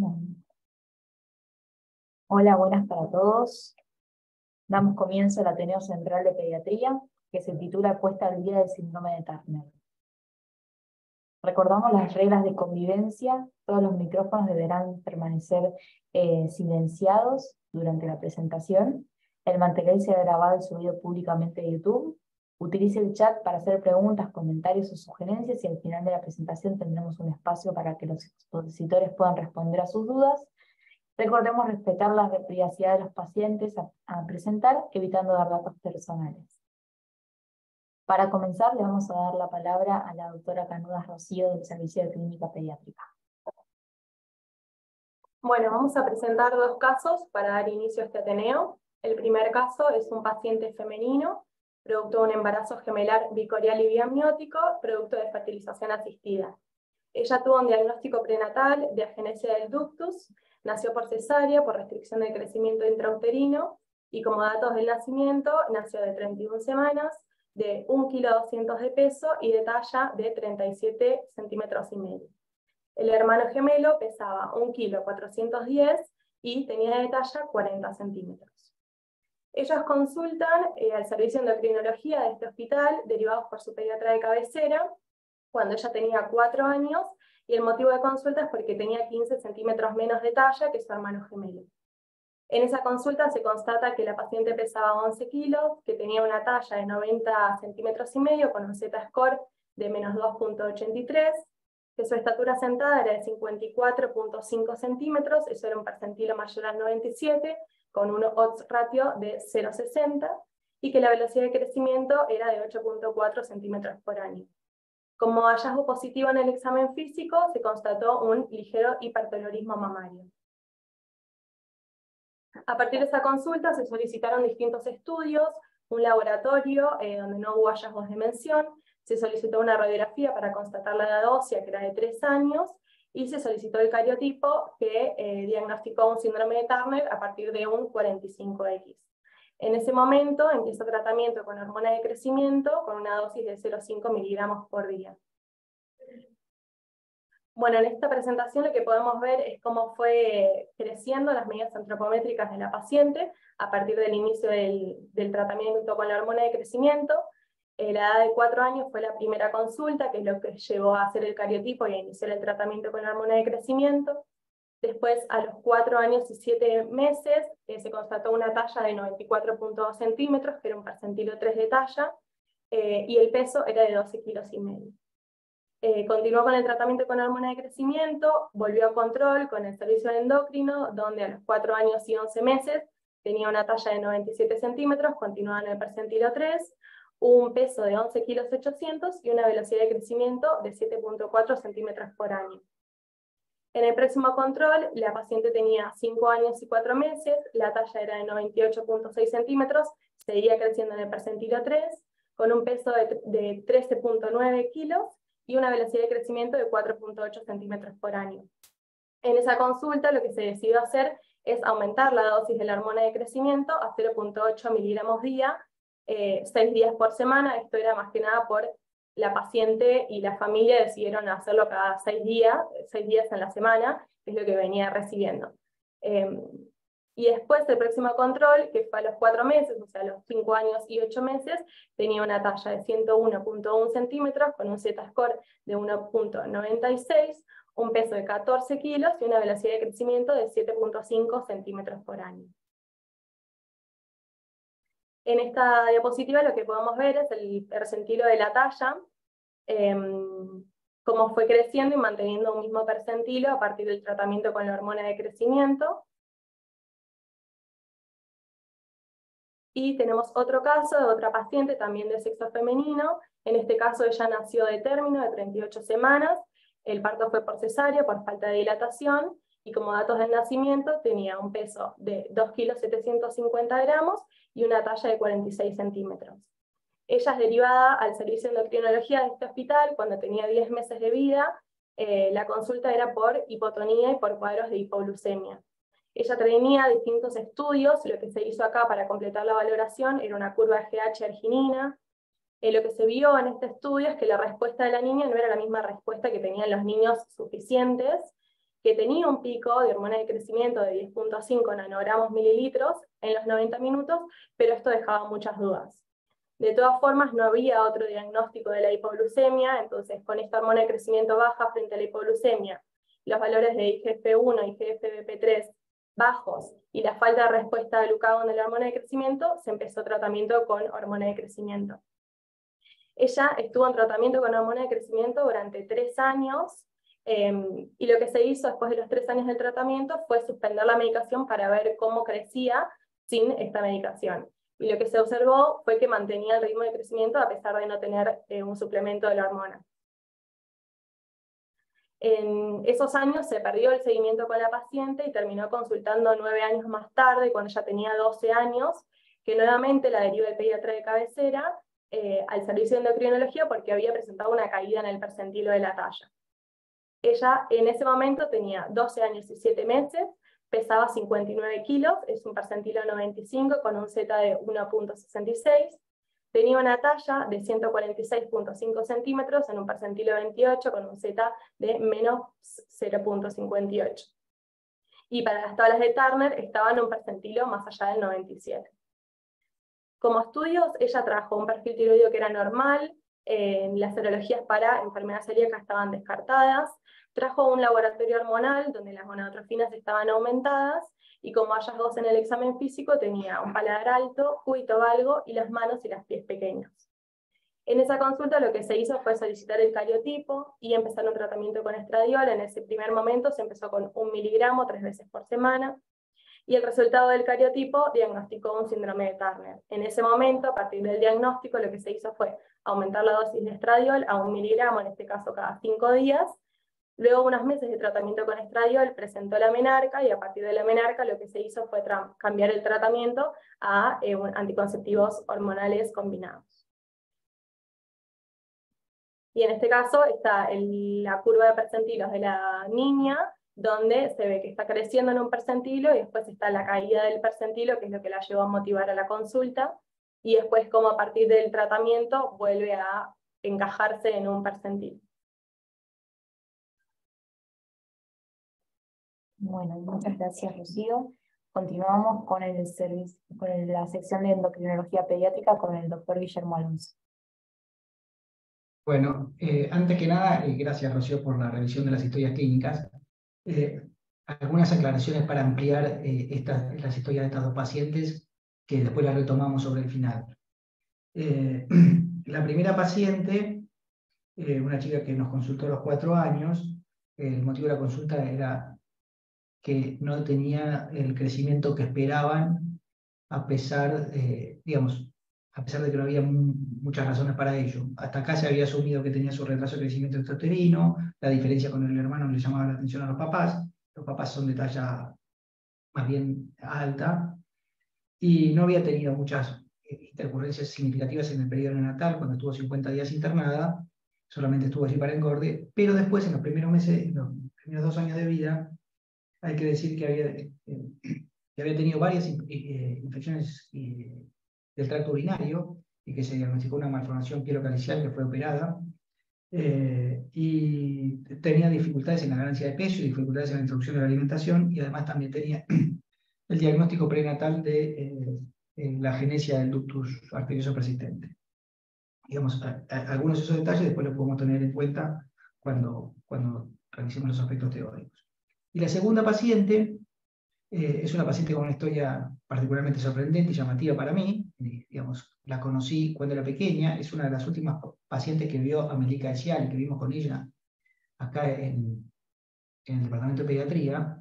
Bueno. Hola, buenas para todos. Damos comienzo al Ateneo Central de Pediatría, que se titula Puesta al Día del Síndrome de Turner. Recordamos las reglas de convivencia. Todos los micrófonos deberán permanecer silenciados durante la presentación. El material será grabado y subido públicamente a YouTube. Utilice el chat para hacer preguntas, comentarios o sugerencias, y al final de la presentación tendremos un espacio para que los expositores puedan responder a sus dudas. Recordemos respetar la privacidad de los pacientes a presentar, evitando dar datos personales. Para comenzar, le vamos a dar la palabra a la doctora Canudas Rocío del Servicio de Clínica Pediátrica. Bueno, vamos a presentar dos casos para dar inicio a este Ateneo. El primer caso es un paciente femenino, producto de un embarazo gemelar bicorial y biamniótico, producto de fertilización asistida. Ella tuvo un diagnóstico prenatal de agenesia del ductus, nació por cesárea, por restricción del crecimiento intrauterino, y como datos del nacimiento, nació de 31 semanas, de 1,2 kg de peso y de talla de 37,5 centímetros. El hermano gemelo pesaba 1,410 kg y tenía de talla 40 centímetros. Ellos consultan al servicio de endocrinología de este hospital, derivados por su pediatra de cabecera, cuando ella tenía 4 años, y el motivo de consulta es porque tenía 15 centímetros menos de talla que su hermano gemelo. En esa consulta se constata que la paciente pesaba 11 kilos, que tenía una talla de 90 centímetros y medio con un Z-score de menos 2,83, que su estatura sentada era de 54,5 centímetros, eso era un percentilo mayor al 97, con un odds ratio de 0,60, y que la velocidad de crecimiento era de 8,4 centímetros por año. Como hallazgo positivo en el examen físico, se constató un ligero hipertolorismo mamario. A partir de esa consulta se solicitaron distintos estudios, un laboratorio donde no hubo hallazgos de mención, se solicitó una radiografía para constatar la edad ósea, que era de 3 años, y se solicitó el cariotipo que diagnosticó un síndrome de Turner a partir de un 45X. En ese momento empieza tratamiento con hormona de crecimiento con una dosis de 0,5 miligramos por día. Bueno, en esta presentación lo que podemos ver es cómo fue creciendo las medidas antropométricas de la paciente a partir del inicio del tratamiento con la hormona de crecimiento. La edad de 4 años fue la primera consulta, que es lo que llevó a hacer el cariotipo y a iniciar el tratamiento con la hormona de crecimiento. Después, a los 4 años y 7 meses, se constató una talla de 94,2 centímetros, que era un percentilo 3 de talla, y el peso era de 12,5 kilos. Continuó con el tratamiento con hormona de crecimiento, volvió a control con el servicio endocrino, donde a los 4 años y 11 meses tenía una talla de 97 centímetros, continuaba en el percentilo 3, un peso de 11,8 kilos y una velocidad de crecimiento de 7,4 centímetros por año. En el próximo control, la paciente tenía 5 años y 4 meses, la talla era de 98,6 centímetros, seguía creciendo en el percentilo 3, con un peso de 13,9 kilos, y una velocidad de crecimiento de 4,8 centímetros por año. En esa consulta lo que se decidió hacer es aumentar la dosis de la hormona de crecimiento a 0,8 miligramos día, 6 días por semana. Esto era más que nada por la paciente y la familia decidieron hacerlo cada 6 días en la semana, que es lo que venía recibiendo. Y después el próximo control, que fue a los 4 meses, o sea, a los 5 años y 8 meses, tenía una talla de 101,1 centímetros, con un Z-score de 1,96, un peso de 14 kilos y una velocidad de crecimiento de 7,5 centímetros por año. En esta diapositiva lo que podemos ver es el percentilo de la talla, cómo fue creciendo y manteniendo un mismo percentilo a partir del tratamiento con la hormona de crecimiento. Y tenemos otro caso de otra paciente, también de sexo femenino. En este caso ella nació de término de 38 semanas, el parto fue por cesárea, por falta de dilatación, y como datos del nacimiento tenía un peso de 2,750 kilos y una talla de 46 centímetros. Ella es derivada al servicio de endocrinología de este hospital cuando tenía 10 meses de vida. La consulta era por hipotonía y por cuadros de hipoglucemia. Ella tenía distintos estudios, lo que se hizo acá para completar la valoración era una curva GH-arginina. Lo que se vio en este estudio es que la respuesta de la niña no era la misma respuesta que tenían los niños suficientes, que tenía un pico de hormona de crecimiento de 10.5 nanogramos mililitros en los 90 minutos, pero esto dejaba muchas dudas. De todas formas, no había otro diagnóstico de la hipoglucemia, entonces con esta hormona de crecimiento baja frente a la hipoglucemia, los valores de IGF-1 y IGF-BP3 bajos y la falta de respuesta de glucagón de la hormona de crecimiento, se empezó tratamiento con hormona de crecimiento. Ella estuvo en tratamiento con hormona de crecimiento durante 3 años, y lo que se hizo después de los 3 años del tratamiento fue suspender la medicación para ver cómo crecía sin esta medicación. Y lo que se observó fue que mantenía el ritmo de crecimiento a pesar de no tener un suplemento de la hormona. En esos años se perdió el seguimiento con la paciente y terminó consultando 9 años más tarde, cuando ella tenía 12 años, que nuevamente la derivó el pediatra de cabecera al servicio de endocrinología porque había presentado una caída en el percentilo de la talla. Ella en ese momento tenía 12 años y 7 meses, pesaba 59 kilos, es un percentilo 95 con un Z de 1.66, tenía una talla de 146.5 centímetros en un percentilo 28 con un Z de menos 0.58. Y para las tablas de Turner estaba en un percentilo más allá del 97. Como estudios, ella trabajó un perfil tiroideo que era normal, las serologías para enfermedad celíaca estaban descartadas, trajo un laboratorio hormonal donde las gonadotrofinas estaban aumentadas, y como hallazgos en el examen físico tenía un paladar alto, cúbito valgo y las manos y los pies pequeños. En esa consulta lo que se hizo fue solicitar el cariotipo y empezar un tratamiento con estradiol. En ese primer momento se empezó con 1 miligramo 3 veces por semana, y el resultado del cariotipo diagnosticó un síndrome de Turner. En ese momento, a partir del diagnóstico, lo que se hizo fue aumentar la dosis de estradiol a 1 miligramo, en este caso cada 5 días. Luego, unos meses de tratamiento con estradiol, presentó la menarca, y a partir de la menarca lo que se hizo fue cambiar el tratamiento a anticonceptivos hormonales combinados. Y en este caso está la curva de percentilos de la niña, donde se ve que está creciendo en un percentilo, y después está la caída del percentilo, que es lo que la llevó a motivar a la consulta, y después como a partir del tratamiento vuelve a encajarse en un percentilo. Bueno, muchas gracias, Rocío. Continuamos con la sección de endocrinología pediátrica con el doctor Guillermo Alonso. Bueno, antes que nada, gracias, Rocío, por la revisión de las historias clínicas. Algunas aclaraciones para ampliar las historias de estas dos pacientes, que después las retomamos sobre el final. La primera paciente, una chica que nos consultó a los 4 años, el motivo de la consulta era que no tenía el crecimiento que esperaban, a pesar, a pesar de que no había muchas razones para ello. Hasta acá se había asumido que tenía su retraso de crecimiento intrauterino, la diferencia con el hermano le llamaba la atención a los papás son de talla más bien alta, y no había tenido muchas intercurrencias significativas en el periodo neonatal. Cuando estuvo 50 días internada, solamente estuvo allí para engorde, pero después, en los primeros meses, en los primeros 2 años de vida, hay que decir que había tenido varias infecciones del tracto urinario, y que se diagnosticó una malformación pielocalicial que fue operada, y tenía dificultades en la ganancia de peso y dificultades en la introducción de la alimentación, y además también tenía el diagnóstico prenatal de la agenesia del ductus arterioso persistente. Digamos, algunos de esos detalles después los podemos tener en cuenta cuando revisemos los aspectos teóricos. Y la segunda paciente es una paciente con una historia particularmente sorprendente y llamativa para mí. Digamos, la conocí cuando era pequeña, es una de las últimas pacientes que vio Amélie Caicial, que vimos con ella acá en el departamento de pediatría.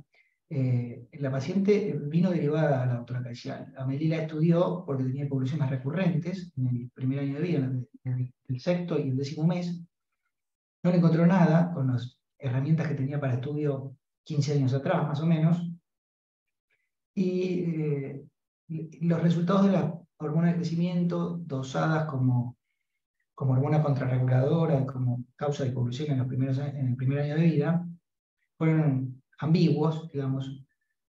La paciente vino derivada a la doctora Caicial. Amélie la estudió porque tenía evoluciones recurrentes en el primer año de vida, en el 6º y el 10º mes. No le encontró nada con las herramientas que tenía para estudio 15 años atrás, más o menos. Y los resultados de la hormona de crecimiento, dosadas como hormona contrarreguladora y como causa de hipoglucemia en el primer año de vida, fueron ambiguos, digamos.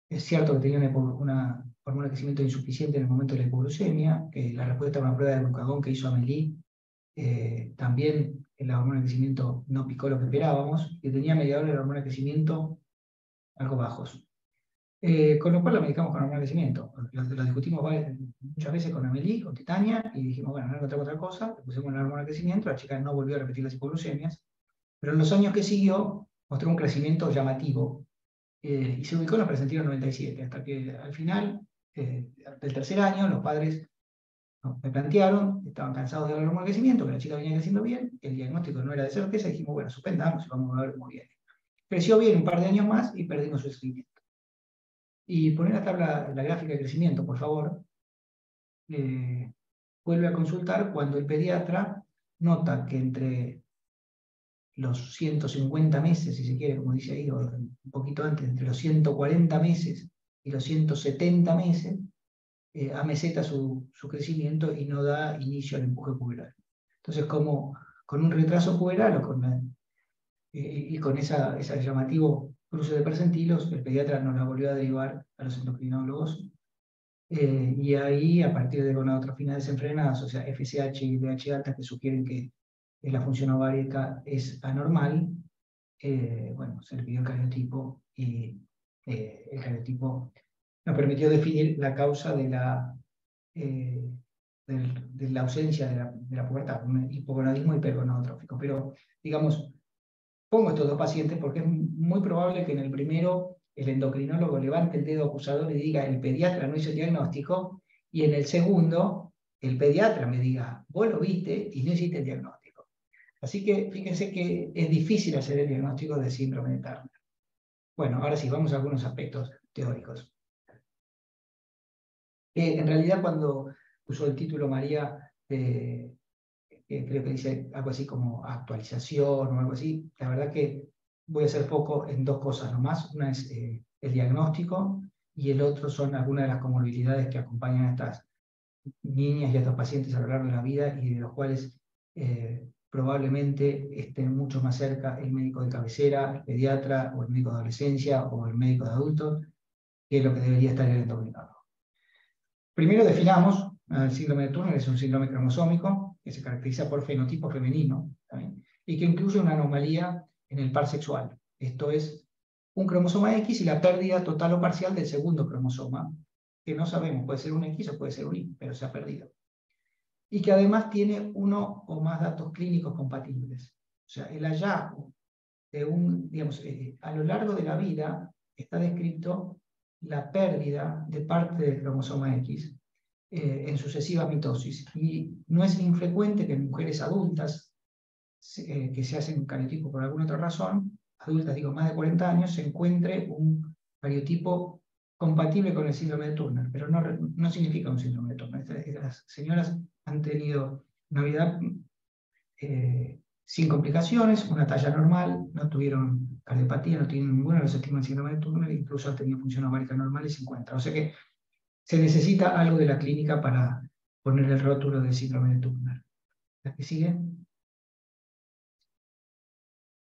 Es cierto que tenía una hormona de crecimiento insuficiente en el momento de la hipoglucemia, que la respuesta a una prueba de glucagón que hizo Amélie, también la hormona de crecimiento no picó lo que esperábamos, que tenía mediador de la hormona de crecimiento algo bajos. Con lo cual la medicamos con hormona de crecimiento. Lo discutimos muchas veces con Amelie, con Titania, y dijimos, bueno, no encontramos otra cosa, le pusimos la hormona de crecimiento, la chica no volvió a repetir las hipoglucemias, pero en los años que siguió mostró un crecimiento llamativo, y se ubicó en los presentíos 97, hasta que al final del tercer año los padres me plantearon, estaban cansados de la hormona de crecimiento, que la chica venía creciendo bien, el diagnóstico no era de certeza, y dijimos, bueno, suspendamos y vamos a ver cómo viene. Creció bien un par de años más y perdimos su seguimiento. Y poner la tabla, la gráfica de crecimiento, por favor. Vuelve a consultar cuando el pediatra nota que entre los 150 meses, si se quiere, como dice ahí, o un poquito antes, entre los 140 meses y los 170 meses, ameseta su crecimiento y no da inicio al empuje puberal. Entonces, como con un retraso puberal y con ese llamativo cruce de percentilos, el pediatra nos la volvió a derivar a los endocrinólogos. Y ahí, a partir de gonadotrofinas desenfrenadas, o sea, FSH y LH altas, que sugieren que la función ovárica es anormal, bueno, se le pidió el cariotipo y el cariotipo nos permitió definir la causa de la ausencia de la pubertad, un hipogonadismo hipergonadotrófico. Pero, digamos, pongo estos dos pacientes porque es muy probable que en el primero el endocrinólogo levante el dedo acusador y diga, el pediatra no hizo el diagnóstico, y en el segundo, el pediatra me diga, vos lo viste y no hiciste el diagnóstico. Así que fíjense que es difícil hacer el diagnóstico de síndrome de Turner. Bueno, ahora sí, vamos a algunos aspectos teóricos. En realidad, cuando usó el título María, creo que dice algo así como actualización o algo así, la verdad que voy a hacer foco en dos cosas nomás. Una es el diagnóstico y el otro son algunas de las comorbilidades que acompañan a estas niñas y a estos pacientes a lo largo de la vida y de los cuales probablemente estén mucho más cerca el médico de cabecera, el pediatra o el médico de adolescencia o el médico de adultos, que es lo que debería estar el endocrinólogo. Primero definamos, el síndrome de Turner es un síndrome cromosómico que se caracteriza por fenotipo femenino, ¿también? Y que incluye una anomalía en el par sexual. Esto es un cromosoma X y la pérdida total o parcial del segundo cromosoma, que no sabemos, puede ser un X o puede ser un Y, pero se ha perdido. Y que además tiene uno o más datos clínicos compatibles. O sea, el hallazgo de digamos, a lo largo de la vida está descrito la pérdida de parte del cromosoma X en sucesiva mitosis. Y no es infrecuente que en mujeres adultas que se hacen un cariotipo por alguna otra razón, adultas, digo, más de 40 años, se encuentre un cariotipo compatible con el síndrome de Turner, pero no significa un síndrome de Turner. Las señoras han tenido una vida sin complicaciones, una talla normal, no tuvieron cardiopatía, no tienen ninguna de los estigmas del síndrome de Turner, incluso han tenido función ovárica normal y se encuentra. O sea que se necesita algo de la clínica para poner el rótulo del síndrome de Turner. ¿La que sigue?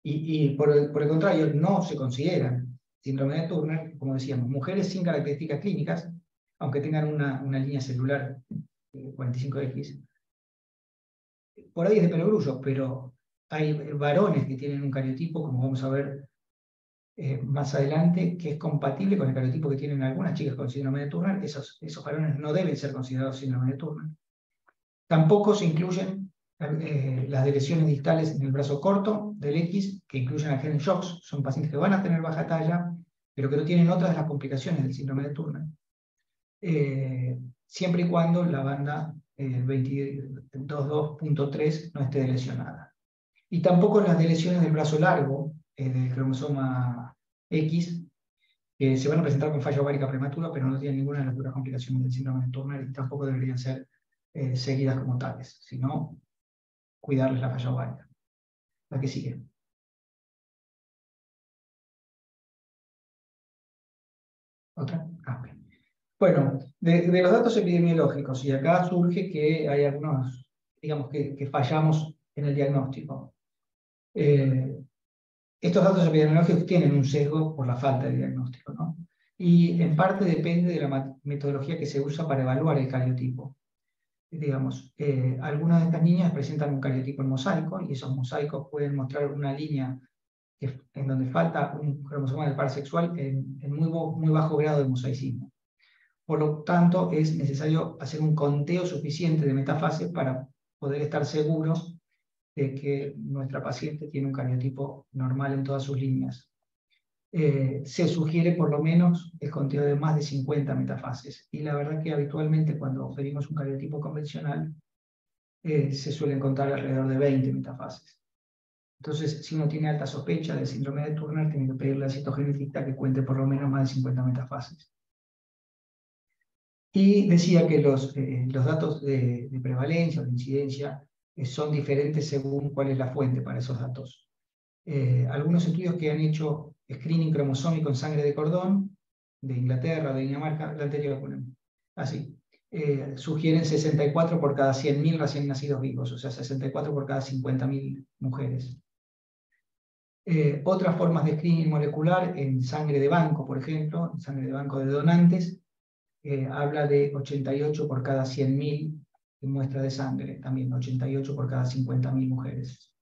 Y por el contrario, no se consideran síndrome de Turner, como decíamos, mujeres sin características clínicas, aunque tengan una línea celular 45X. Por ahí es de perogrullo, pero hay varones que tienen un cariotipo, como vamos a ver más adelante, que es compatible con el cariotipo que tienen algunas chicas con síndrome de Turner. Esos varones no deben ser considerados síndrome de Turner. Tampoco se incluyen las lesiones distales en el brazo corto del X, que incluyen a Helen Shocks. Son pacientes que van a tener baja talla, pero que no tienen otras de las complicaciones del síndrome de Turner. Siempre y cuando la banda 22.3 no esté lesionada. Y tampoco las lesiones del brazo largo, del cromosoma X, que se van a presentar con falla ovárica prematura, pero no tienen ninguna de las duras complicaciones del síndrome de Turner y tampoco deberían ser seguidas como tales, sino cuidarles la falla ovárica. La que sigue. ¿Otra? Okay. Bueno, de los datos epidemiológicos, y acá surge que hay algunos, digamos, que fallamos en el diagnóstico. Estos datos epidemiológicos tienen un sesgo por la falta de diagnóstico, ¿no? Y en parte depende de la metodología que se usa para evaluar el cariotipo. Digamos, algunas de estas niñas presentan un cariotipo en mosaico, y esos mosaicos pueden mostrar una línea en donde falta un cromosoma del par sexual en muy bajo grado de mosaicismo. Por lo tanto, es necesario hacer un conteo suficiente de metafases para poder estar seguros de que nuestra paciente tiene un cariotipo normal en todas sus líneas. Se sugiere por lo menos el conteo de más de 50 metafases. Y la verdad que habitualmente cuando pedimos un cariotipo convencional, se suelen contar alrededor de 20 metafases. Entonces, si uno tiene alta sospecha del síndrome de Turner, tiene que pedirle al citogeneticista que cuente por lo menos más de 50 metafases. Y decía que los datos de prevalencia o de incidencia son diferentes según cuál es la fuente para esos datos. Algunos estudios que han hecho screening cromosómico en sangre de cordón, de Inglaterra, de Dinamarca, la anterior ponemos, así, sugieren 64 por cada 100.000 recién nacidos vivos, o sea, 64 por cada 50.000 mujeres. Otras formas de screening molecular en sangre de banco, por ejemplo, en sangre de banco de donantes, habla de 88 por cada 100.000 muestra de sangre, también 88 por cada 50.000 mujeres.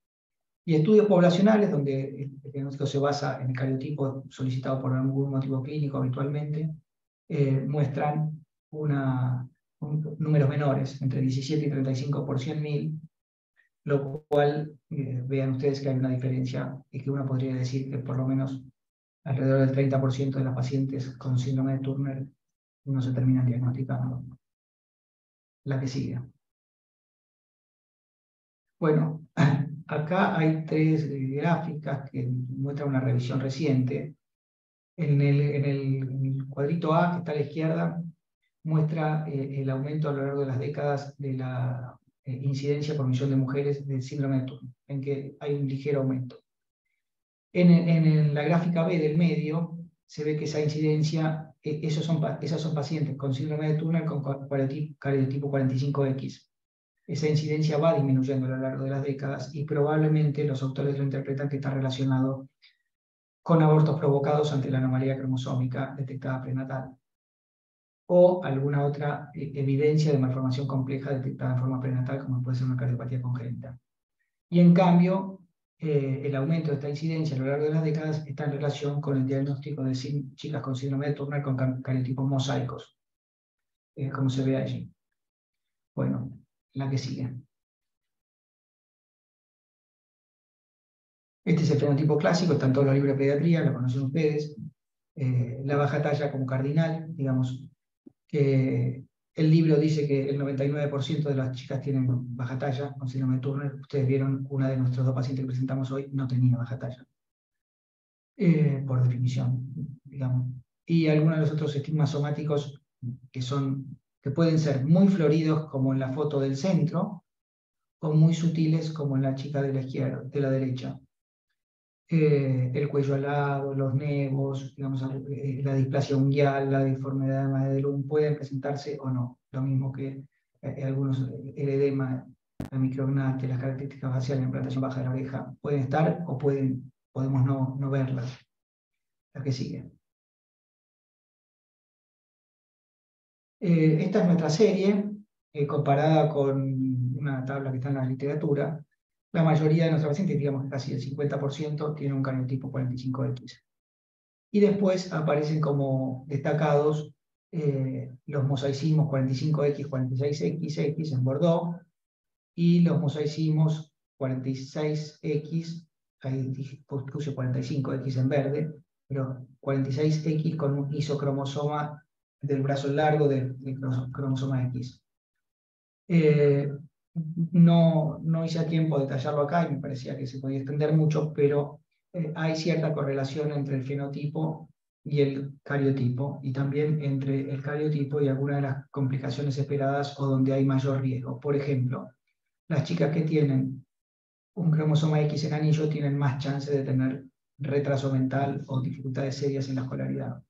Y estudios poblacionales, donde el diagnóstico se basa en el cariotipo solicitado por algún motivo clínico habitualmente, muestran números menores, entre 17 y 35 por 100.000, lo cual vean ustedes que hay una diferencia y que uno podría decir que por lo menos alrededor del 30% de las pacientes con síndrome de Turner no se terminan diagnosticando. La que sigue. Bueno, acá hay tres gráficas que muestran una revisión reciente. En el cuadrito A, que está a la izquierda, muestra el aumento a lo largo de las décadas de la incidencia por millón de mujeres del síndrome de Turner, en que hay un ligero aumento. En la gráfica B del medio, se ve que esa incidencia, esas son pacientes con síndrome de Turner con cariotipo 45X. Esa incidencia va disminuyendo a lo largo de las décadas y probablemente los autores lo interpretan que está relacionado con abortos provocados ante la anomalía cromosómica detectada prenatal o alguna otra evidencia de malformación compleja detectada en forma prenatal, como puede ser una cardiopatía congénita. Y en cambio, el aumento de esta incidencia a lo largo de las décadas está en relación con el diagnóstico de chicas con síndrome de Turner con cariotipos mosaicos, como se ve allí. Bueno, la que sigue. Este es el fenotipo clásico, está en todos los libros de pediatría, lo conocen ustedes. La baja talla como cardinal, digamos, que el libro dice que el 99% de las chicas tienen baja talla con síndrome de Turner. Ustedes vieron, una de nuestros dos pacientes que presentamos hoy no tenía baja talla, por definición, digamos. Y algunos de los otros estigmas somáticos que pueden ser muy floridos, como en la foto del centro, o muy sutiles, como en la chica de la izquierda, de la derecha. El cuello alado, los nevos, digamos, la displasia unguial, la deformidad de Madelung pueden presentarse o no. Lo mismo que algunos, el edema, la micrognatia, las características faciales, la implantación baja de la oreja, pueden estar o podemos no verlas. La que sigue. Esta es nuestra serie, comparada con una tabla que está en la literatura. La mayoría de nuestros pacientes, digamos que casi el 50%, tienen un cariotipo 45X. Y después aparecen como destacados los mosaicismos 45X, 46XX en Bordeaux, y los mosaicismos 46X, ahí puse 45X en verde, pero 46X con un isocromosoma del brazo largo del cromosoma X. No hice a tiempo de detallarlo acá y me parecía que se podía extender mucho, pero hay cierta correlación entre el fenotipo y el cariotipo, y también entre el cariotipo y algunas de las complicaciones esperadas o donde hay mayor riesgo. Por ejemplo, las chicas que tienen un cromosoma X en anillo tienen más chance de tener retraso mental o dificultades serias en la escolaridad.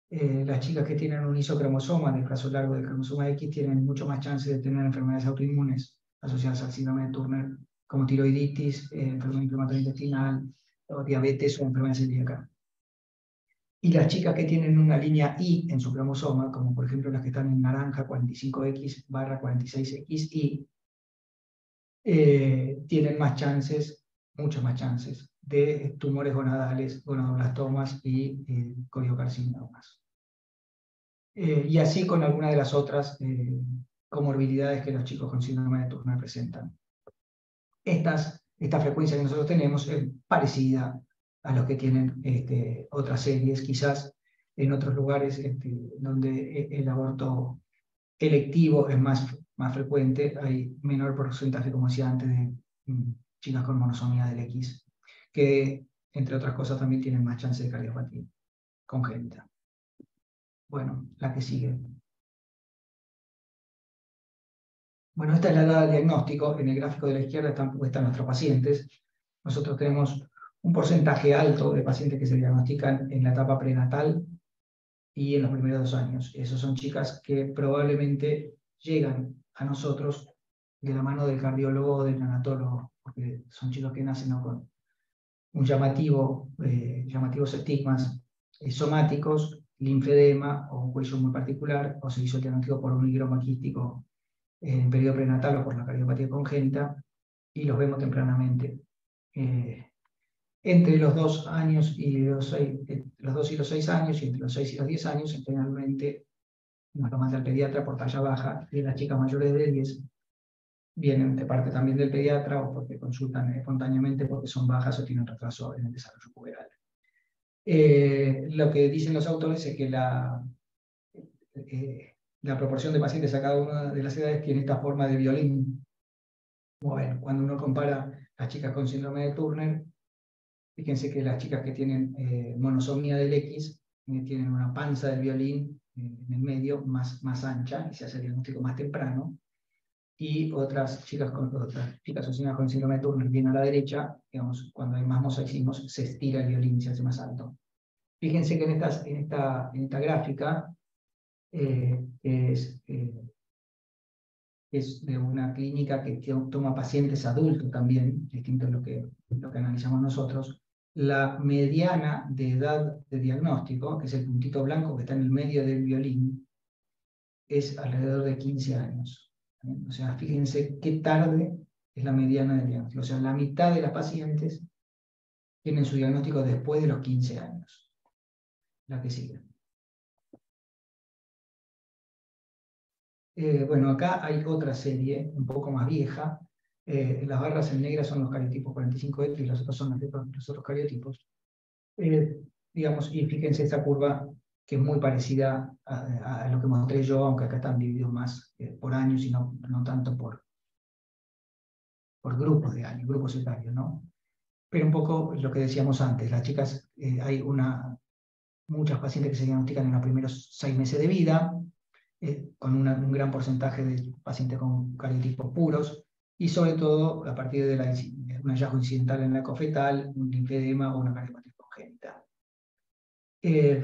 Las chicas que tienen un isocromosoma del brazo largo del cromosoma X tienen mucho más chance de tener enfermedades autoinmunes asociadas al síndrome de Turner, como tiroiditis, enfermedad inflamatoria intestinal, o diabetes o enfermedad celíaca. Y las chicas que tienen una línea Y en su cromosoma, como por ejemplo las que están en naranja, 45X/46XY, tienen más chances muchas más chances de tumores gonadales, gonadoblastomas y coriocarcinomas. Y así con algunas de las otras comorbilidades que los chicos con síndrome de Turner presentan. Esta frecuencia que nosotros tenemos es parecida a los que tienen otras series, quizás en otros lugares donde el aborto electivo es más frecuente, hay menor porcentaje, como decía antes, de chicas con monosomía del X, que entre otras cosas también tienen más chance de cardiopatía congénita. Bueno, la que sigue. Bueno, esta es la edad del diagnóstico. En el gráfico de la izquierda están puestas nuestros pacientes. Nosotros tenemos un porcentaje alto de pacientes que se diagnostican en la etapa prenatal y en los primeros 2 años. Esas son chicas que probablemente llegan a nosotros de la mano del cardiólogo o del neonatólogo, porque son chicos que nacen, ¿no?, con un llamativos estigmas somáticos, linfedema o un cuello muy particular, o se hizo el diagnóstico por un higroma quístico en periodo prenatal o por la cardiopatía congénita, y los vemos tempranamente. Entre los 2 años y los 6 años, y entre los 6 y los 10 años, generalmente nos lo manda el pediatra por talla baja, y las chicas mayores de 10 vienen de parte también del pediatra o porque consultan espontáneamente porque son bajas o tienen retraso en el desarrollo puberal. Lo que dicen los autores es que la proporción de pacientes a cada una de las edades tiene esta forma de violín. Bueno, cuando uno compara las chicas con síndrome de Turner, fíjense que las chicas que tienen monosomía del X tienen una panza del violín en el medio más ancha y se hace el diagnóstico más temprano. Y otras chicas asociadas con síndrome de Turner vienen a la derecha, digamos, cuando hay más mosaísmos se estira el violín y se hace más alto. Fíjense que en esta gráfica, es de una clínica que toma pacientes adultos también, distinto a lo que analizamos nosotros, la mediana de edad de diagnóstico, que es el puntito blanco que está en el medio del violín, es alrededor de 15 años. O sea, fíjense qué tarde es la mediana del diagnóstico. O sea, la mitad de las pacientes tienen su diagnóstico después de los 15 años. La que sigue. Bueno, acá hay otra serie, un poco más vieja. Las barras en negra son los cariotipos 45F y los otros son los otros cariotipos. Digamos, y fíjense esta curva que es muy parecida a lo que mostré yo, aunque acá están divididos más por años y no tanto por grupos de años, grupos etarios, ¿no? Pero un poco lo que decíamos antes, las chicas, hay muchas pacientes que se diagnostican en los primeros 6 meses de vida, con un gran porcentaje de pacientes con cariotipos puros, y sobre todo a partir de un hallazgo incidental en la ecofetal, un linfedema o una cardiopatía congénita.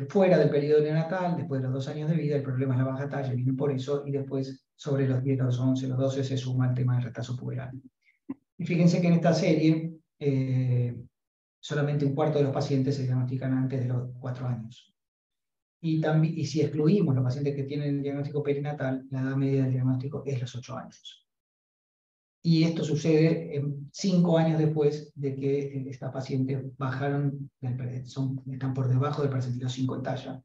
Fuera del periodo neonatal, después de los 2 años de vida, el problema es la baja talla, viene por eso, y después sobre los 10, los 11, los 12 se suma el tema del retraso puberal. Y fíjense que en esta serie solamente un cuarto de los pacientes se diagnostican antes de los 4 años. Y si excluimos los pacientes que tienen el diagnóstico perinatal, la edad media del diagnóstico es los 8 años. Y esto sucede 5 años después de que estas pacientes están por debajo del percentilo 5 en talla.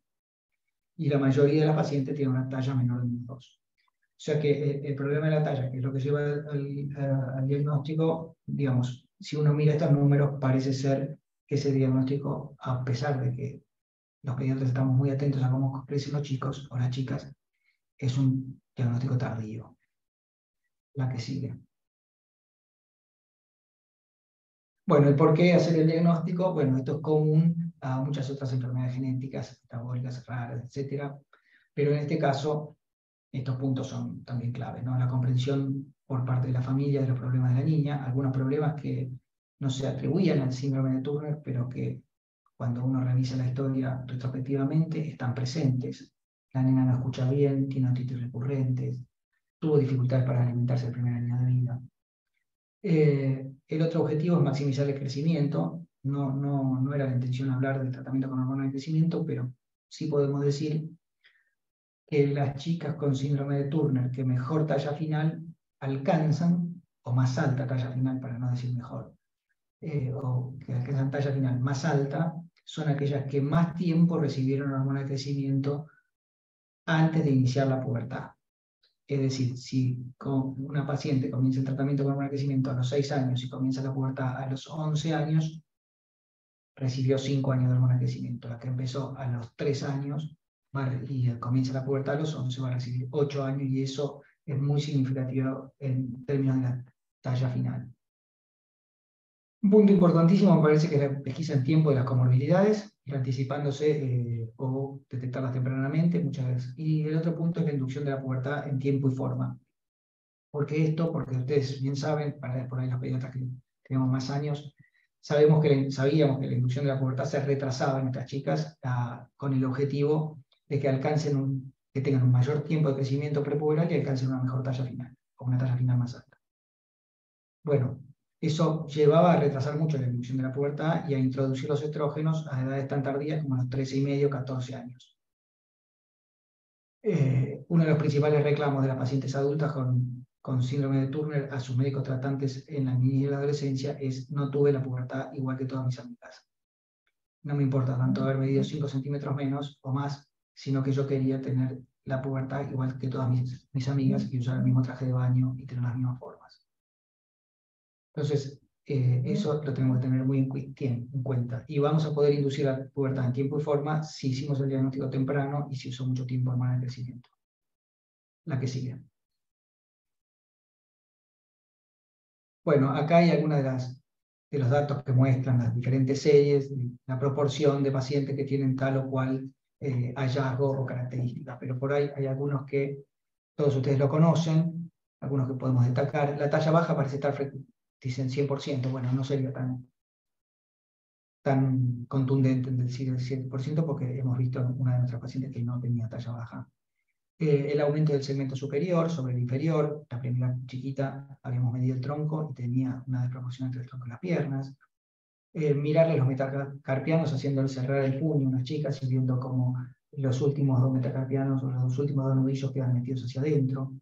Y la mayoría de las pacientes tienen una talla menor de 2. O sea que el problema de la talla, que es lo que lleva al diagnóstico, digamos, si uno mira estos números, parece ser que ese diagnóstico, a pesar de que los pediatras estamos muy atentos a cómo crecen los chicos o las chicas, es un diagnóstico tardío. La que sigue. Bueno, ¿y por qué hacer el diagnóstico? Bueno, esto es común a muchas otras enfermedades genéticas, metabólicas raras, etc. Pero en este caso, estos puntos son también claves, ¿no? La comprensión por parte de la familia de los problemas de la niña, algunos problemas que no se atribuían al síndrome de Turner, pero que cuando uno revisa la historia retrospectivamente están presentes. La nena no escucha bien, tiene otitis recurrentes, tuvo dificultades para alimentarse el primer año de vida. El otro objetivo es maximizar el crecimiento. No era la intención hablar del tratamiento con hormonas de crecimiento, pero sí podemos decir que las chicas con síndrome de Turner que mejor talla final alcanzan, o más alta talla final para no decir mejor, o que alcanzan talla final más alta, son aquellas que más tiempo recibieron hormona de crecimiento antes de iniciar la pubertad. Es decir, si una paciente comienza el tratamiento con hormona de crecimiento a los 6 años y comienza la pubertad a los 11 años, recibió 5 años de hormona de crecimiento. La que empezó a los 3 años y comienza la pubertad a los 11 va a recibir 8 años, y eso es muy significativo en términos de la talla final. Un punto importantísimo me parece que es la pesquisa en tiempo de las comorbilidades, ir anticipándose o detectarlas tempranamente muchas veces. Y el otro punto es la inducción de la pubertad en tiempo y forma. ¿Por qué esto? Porque ustedes bien saben, para por ahí los pediatras que tenemos más años, sabíamos que la inducción de la pubertad se retrasaba en estas chicas con el objetivo de que que tengan un mayor tiempo de crecimiento prepuberal y alcancen una mejor talla final, o una talla final más alta. Bueno, eso llevaba a retrasar mucho la inducción de la pubertad y a introducir los estrógenos a edades tan tardías como a los 13 y medio, 14 años. Uno de los principales reclamos de las pacientes adultas con síndrome de Turner a sus médicos tratantes en la niñez y la adolescencia es: no tuve la pubertad igual que todas mis amigas. No me importa tanto haber medido 5 centímetros menos o más, sino que yo quería tener la pubertad igual que todas mis amigas y usar el mismo traje de baño y tener las mismas formas. Entonces, eso lo tenemos que tener muy en cuenta. Y vamos a poder inducir la pubertad en tiempo y forma si hicimos el diagnóstico temprano y si usó mucho tiempo hormona de crecimiento. La que sigue. Bueno, acá hay algunos de los datos que muestran las diferentes series, la proporción de pacientes que tienen tal o cual hallazgo o características, pero por ahí hay algunos que todos ustedes lo conocen, algunos que podemos destacar. La talla baja parece estar, dicen 100%, bueno, no sería tan contundente en decir el 100%, porque hemos visto una de nuestras pacientes que no tenía talla baja. El aumento del segmento superior sobre el inferior. La primera chiquita habíamos medido el tronco y tenía una desproporción entre el tronco y las piernas. Mirarle los metacarpianos, haciéndole cerrar el puño a unas chicas y viendo cómo los últimos 2 metacarpianos o los últimos 2 nudillos quedan metidos hacia adentro.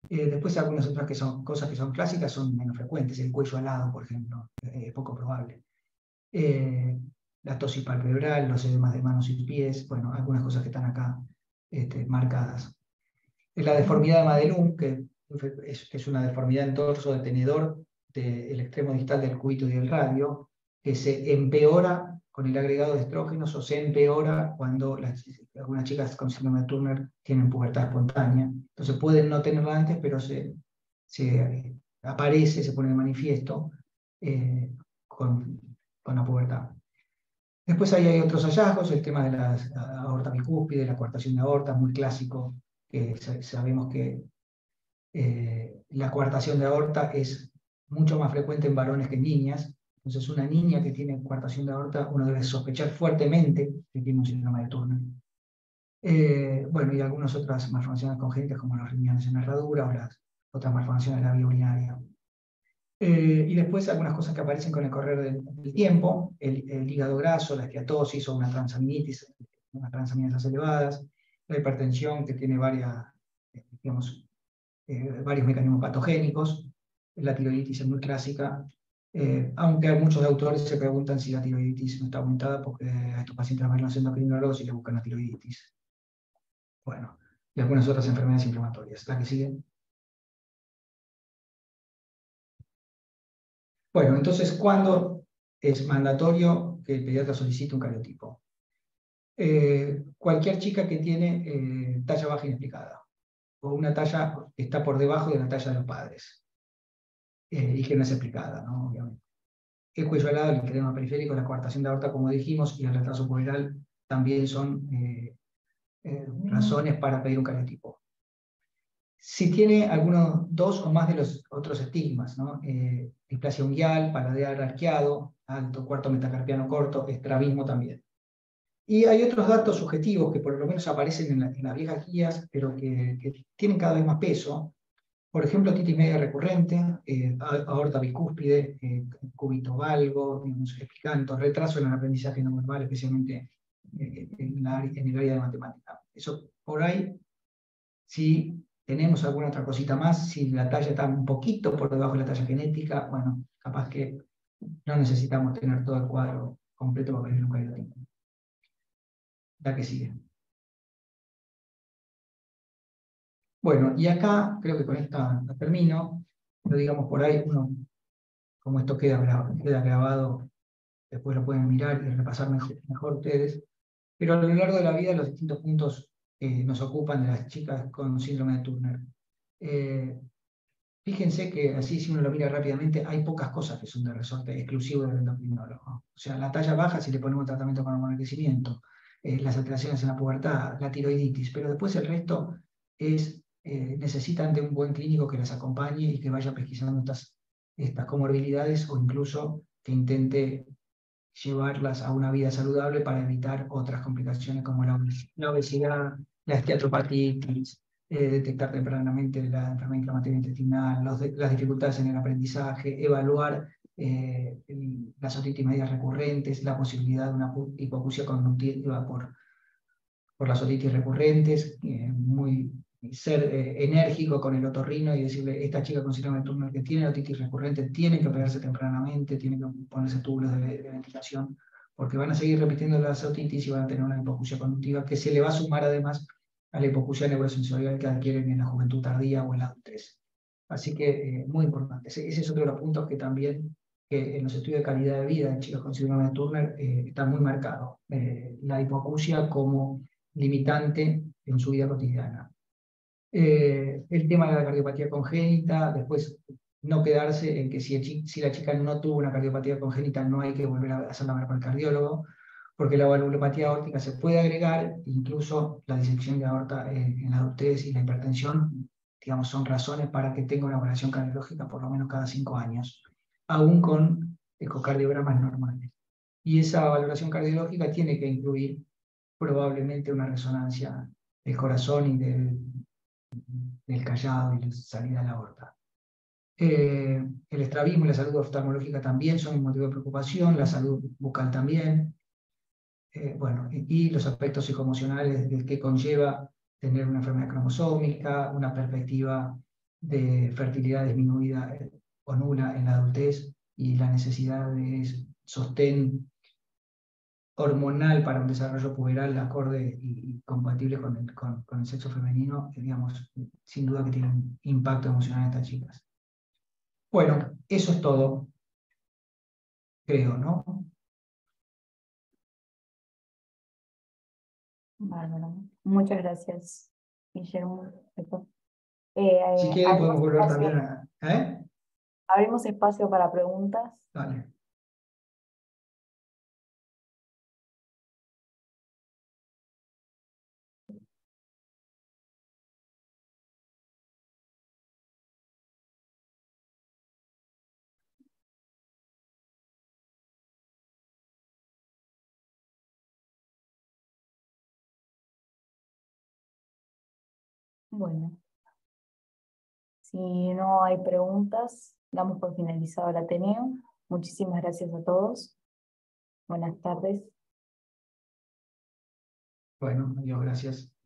Después algunas otras cosas que son clásicas son menos frecuentes. El cuello alado, por ejemplo, poco probable. La tosis palpebral, los edemas de manos y pies, bueno, algunas cosas que están acá marcadas. La deformidad de Madelung, que es una deformidad en torso de tenedor del extremo distal del cúbito y del radio, que se empeora con el agregado de estrógenos o se empeora cuando algunas chicas con síndrome de Turner tienen pubertad espontánea. Entonces pueden no tenerla antes, pero se aparece, se pone de manifiesto con la pubertad. Después ahí hay otros hallazgos, el tema de la aorta bicúspide, la coartación de aorta, muy clásico, que sabemos que la coartación de aorta es mucho más frecuente en varones que en niñas. Entonces, una niña que tiene coartación de aorta, uno debe sospechar fuertemente que tiene un síndrome de Turner. Bueno, y algunas otras malformaciones congénitas, como los riñones en herradura o las otras malformaciones de la vía urinaria. Y después algunas cosas que aparecen con el correr del tiempo: el hígado graso, la esteatosis o una transaminitis, unas transaminasas elevadas, la hipertensión, que tiene varios mecanismos patogénicos, la tiroiditis es muy clásica, aunque muchos autores se preguntan si la tiroiditis no está aumentada porque a estos pacientes van haciendo endocrinólogos y le buscan la tiroiditis. Bueno, y algunas otras enfermedades inflamatorias. La que sigue. Bueno, entonces, ¿cuándo es mandatorio que el pediatra solicite un cariotipo? Cualquier chica que tiene talla baja inexplicada, o una talla que está por debajo de la talla de los padres, y que no es explicada, ¿no? Obviamente. El cuello alado, el linfedema periférico, la coartación de aorta, como dijimos, y el retraso puberal también son razones para pedir un cariotipo. Si tiene algunos, 2 o más de los otros estigmas, ¿no? Displasia unguial, paladar arqueado, alto, cuarto metacarpiano corto, estrabismo también. Y hay otros datos subjetivos que por lo menos aparecen en las viejas guías, pero que tienen cada vez más peso. Por ejemplo, titis media recurrente, aorta bicúspide, cúbito valgo, explicanto, retraso en el aprendizaje no verbal, especialmente en el área de matemática. Eso por ahí, si tenemos alguna otra cosita más, si la talla está un poquito por debajo de la talla genética, bueno, capaz que no necesitamos tener todo el cuadro completo para pedir un eucariotipo. La que sigue. Bueno, y acá creo que con esta la termino, pero digamos por ahí, como esto queda grabado, después lo pueden mirar y repasar mejor ustedes, pero a lo largo de la vida los distintos puntos nos ocupan de las chicas con síndrome de Turner. Fíjense que así, si uno lo mira rápidamente, hay pocas cosas que son de resorte exclusivo del endocrinólogo. O sea, la talla baja si le ponemos tratamiento con hormona de crecimiento, las alteraciones en la pubertad, la tiroiditis, pero después el resto necesitan de un buen clínico que las acompañe y que vaya pesquisando estas comorbilidades o incluso que intente llevarlas a una vida saludable para evitar otras complicaciones como la obesidad, la esteatopatitis, detectar tempranamente la enfermedad inflamatoria intestinal, las dificultades en el aprendizaje, evaluar las otitis medias recurrentes, la posibilidad de una hipoacusia conductiva por las otitis recurrentes, ser enérgico con el otorrino y decirle, esta chica con síndrome de Turner que tiene otitis recurrente tiene que operarse tempranamente, tiene que ponerse túbulos de ventilación, porque van a seguir repitiendo las otitis y van a tener una hipoacusia conductiva que se le va a sumar además a la hipoacusia neurosensorial que adquieren en la juventud tardía o en la adultez. Así que muy importante. Ese es otro de los puntos que también en los estudios de calidad de vida de chicos con síndrome de Turner está muy marcado. La hipoacusia como limitante en su vida cotidiana. El tema de la cardiopatía congénita, después no quedarse en que si la chica no tuvo una cardiopatía congénita no hay que volver a hacerla ver por el cardiólogo, porque la valvulopatía aórtica se puede agregar, incluso la disección de aorta en la adultez y la hipertensión, digamos, son razones para que tenga una evaluación cardiológica por lo menos cada 5 años, aún con ecocardiogramas normales. Y esa valoración cardiológica tiene que incluir probablemente una resonancia del corazón y del callado y la salida de la aorta. El estrabismo y la salud oftalmológica también son un motivo de preocupación, la salud bucal también, bueno, y los aspectos psicoemocionales del que conlleva tener una enfermedad cromosómica, una perspectiva de fertilidad disminuida o nula en la adultez y la necesidad de sostén hormonal para un desarrollo puberal acorde y compatible con el sexo femenino, digamos, sin duda que tiene un impacto emocional en estas chicas. Bueno, eso es todo, creo, ¿no? Bárbaro. Muchas gracias, Guillermo. Si quieren podemos volver también a... Abrimos espacio para preguntas. Dale. Bueno, si no hay preguntas, damos por finalizado el Ateneo. Muchísimas gracias a todos. Buenas tardes. Bueno, adiós, gracias.